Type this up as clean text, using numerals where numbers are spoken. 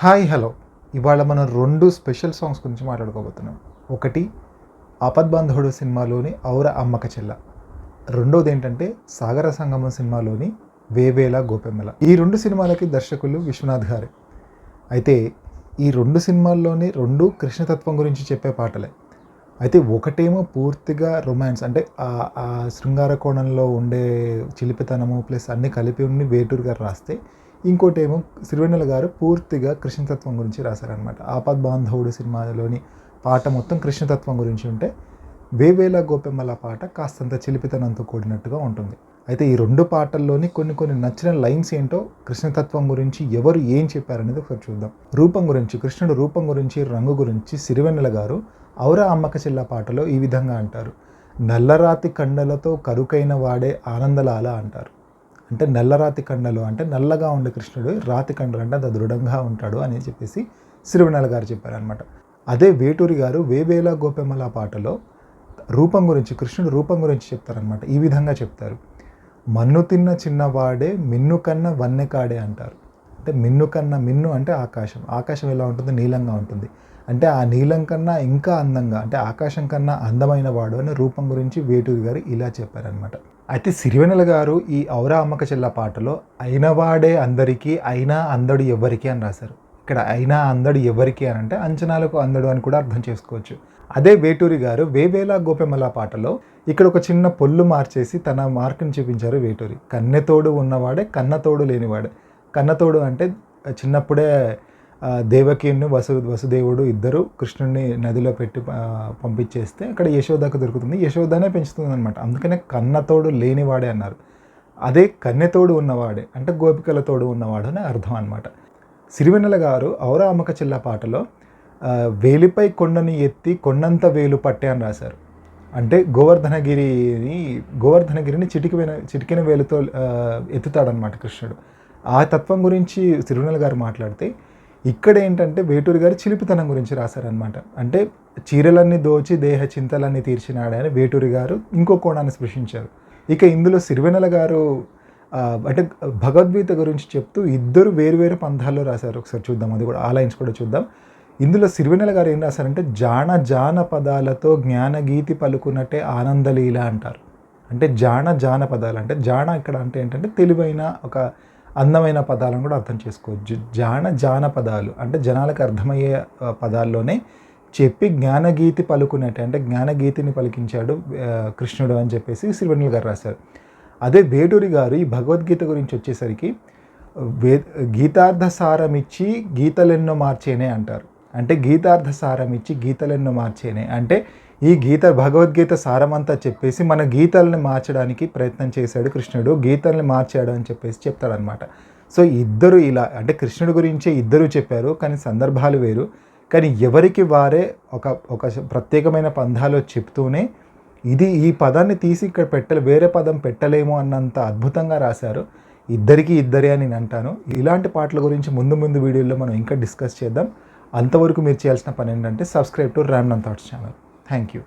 Hi hello. ఇవాళ మనం 2 special songs గురించి మాట్లాడుకోబోతున్నాం. ఒకటి 'ఆపద్బాంధవుడు' సినిమాలోని 'ఔర అమ్మక చెల్ల'. రెండోది ఏంటంటే 'సాగర సంగమం' సినిమాలోని 'వేవేల గోపెమ్మల'. ఈ 2 సినిమాలకి దర్శకులు విశ్వనాథ్ గారే. అయితే ఈ 2 సినిమాల్లోని 2 కృష్ణతత్వం గురించి చెప్పే పాటలే. అయితే ఒకటేమో పూర్తిగా రొమాన్స్, అంటే ఆ శృంగార కోణంలో ఉండే చిలిపితనము ప్లస్ అన్నీ కలిపి ఉండి వేటూరు గారు రాస్తే, ఇంకోటేమో సిరివెన్నెల గారు పూర్తిగా కృష్ణతత్వం గురించి రాశారనమాట. 'ఆపద్బాంధవుడు' సినిమాలోని పాట మొత్తం కృష్ణతత్వం గురించి ఉంటే, 'వేవేల గోపెమ్మల' పాట కాస్తంత చిలిపితనంతో కూడినట్టుగా ఉంటుంది. అయితే ఈ 2 పాటల్లోని కొన్ని నచ్చిన లైన్స్ ఏంటో, కృష్ణతత్వం గురించి ఎవరు ఏం చెప్పారనేది ఒకసారి చూద్దాం. రూపం గురించి, కృష్ణుడు రూపం గురించి, రంగు గురించి సిరివెన్నెల గారు 'ఔర అమ్మక చెల్ల' పాటలో ఈ విధంగా అంటారు. నల్లరాతి కండలతో కరుకైన వాడే ఆనందలాల అంటారు. అంటే నల్లరాతి కండలు అంటే నల్లగా ఉండే కృష్ణుడు, రాతి కండలు అంటే అంత దృఢంగా ఉంటాడు అని చెప్పేసి సిరివెన్నెల గారు చెప్పారనమాట. అదే వేటూరి గారు 'వేవేల గోపెమ్మల' పాటలో రూపం గురించి, కృష్ణుడు రూపం గురించి చెప్తారనమాట. ఈ విధంగా చెప్తారు. మన్ను తిన్న చిన్నవాడే మిన్ను కన్న వన్నెకాడే అంటారు. అంటే మిన్ను అంటే ఆకాశం. ఆకాశం ఎలా ఉంటుంది? నీలంగా ఉంటుంది. అంటే ఆ నీలం కన్నా ఇంకా అందంగా, అంటే ఆకాశం కన్నా అందమైన వాడు అనే రూపం గురించి వేటూరి గారు ఇలా చెప్పారనమాట. అయితే సిరివెన్నెల గారు ఈ 'ఔర అమ్మక చెల్ల' పాటలో అయినవాడే అందరికీ అయినా అందడు ఎవ్వరికి అని రాశారు. ఇక్కడ అయినా అందడు ఎవరికి అని అంటే అంచనాలకు అందడు అని కూడా అర్థం చేసుకోవచ్చు. అదే వేటూరి గారు 'వేవేల గోపెమ్మల' పాటలో ఇక్కడ ఒక చిన్న పొల్లు మార్చేసి తన మార్కుని చూపించారు వేటూరి. కన్నెతోడు ఉన్నవాడే కన్నతోడు లేనివాడే. కన్నతోడు అంటే చిన్నప్పుడే దేవకిని వసుదేవుడు ఇద్దరు కృష్ణుడిని నదిలో పెట్టి పంపించేస్తే అక్కడ యశోదకు దొరుకుతుంది. యశోదనే పెంచుతుంది అనమాట. అందుకనే కన్నతోడు లేనివాడే అన్నారు. అదే కన్నెతోడు ఉన్నవాడే అంటే గోపికలతోడు ఉన్నవాడు అని అర్థం అనమాట. సిరివెన్నెల గారు 'ఔర అమ్మక చెల్ల' పాటలో వేలిపై కొండని ఎత్తి కొండంత వేలు పట్టే అని రాశారు. అంటే గోవర్ధనగిరిని చిటికిన వేలుతో ఎత్తుతాడనమాట కృష్ణుడు. ఆ తత్వం గురించి సిరివెన్నెల గారు మాట్లాడితే, ఇక్కడ ఏంటంటే వేటూరి గారు చిలిపితనం గురించి రాశారనమాట. అంటే చీరలన్నీ దోచి దేహ చింతలన్నీ తీర్చినాడే అని వేటూరి గారు ఇంకో కోణాన్ని స్పృశించారు. ఇక ఇందులో సిరివెన్నెల గారు అంటే భగవద్గీత గురించి చెప్తూ ఇద్దరు వేరువేరు పంథాల్లో రాశారు. ఒకసారి చూద్దాం, అది కూడా ఆ లైన్స్ కూడా చూద్దాం. ఇందులో సిరివెన్నెల గారు ఏం రాశారంటే, జాన పదాలతో జ్ఞానగీతి పలుకున్నట్టే ఆనందలీల అంటారు. అంటే జాన పదాలు అంటే ఇక్కడ అంటే ఏంటంటే తెలివైన ఒక అందమైన పదాలను కూడా అర్థం చేసుకోవచ్చు. జాన పదాలు అంటే జనాలకు అర్థమయ్యే పదాల్లోనే చెప్పి జ్ఞానగీతి పలుకున్నట్టే, అంటే జ్ఞానగీతిని పలికించాడు కృష్ణుడు అని చెప్పేసి సిరివెన్నెల గారు రాశారు. అదే వేటూరి గారు ఈ భగవద్గీత గురించి వచ్చేసరికి గీతార్థ సారం ఇచ్చి గీతలెన్నో మార్చేనే అంటారు. అంటే గీతార్థ సారం ఇచ్చి గీతలెన్నో మార్చేనే అంటే ఈ భగవద్గీత సారమంతా చెప్పేసి మన గీతల్ని మార్చడానికి ప్రయత్నం చేశాడు కృష్ణుడు, గీతల్ని మార్చాడు అని చెప్పేసి చెప్తాడనమాట. సో ఇద్దరు ఇలా, అంటే కృష్ణుడి గురించే ఇద్దరు చెప్పారు, కానీ సందర్భాలు వేరు. కానీ ఎవరికి వారే ఒక ప్రత్యేకమైన పంథాలో చెప్తూనే ఈ పదాన్ని తీసి ఇక్కడ వేరే పదం పెట్టలేము అన్నంత అద్భుతంగా రాశారు. ఇద్దరే అని నేను అంటాను. ఇలాంటి పాటల గురించి ముందు వీడియోలో మనం ఇంకా డిస్కస్ చేద్దాం. అంతవరకు మీరు చేయాల్సిన పని ఏంటంటే subscribe to random thoughts channel. Thank you.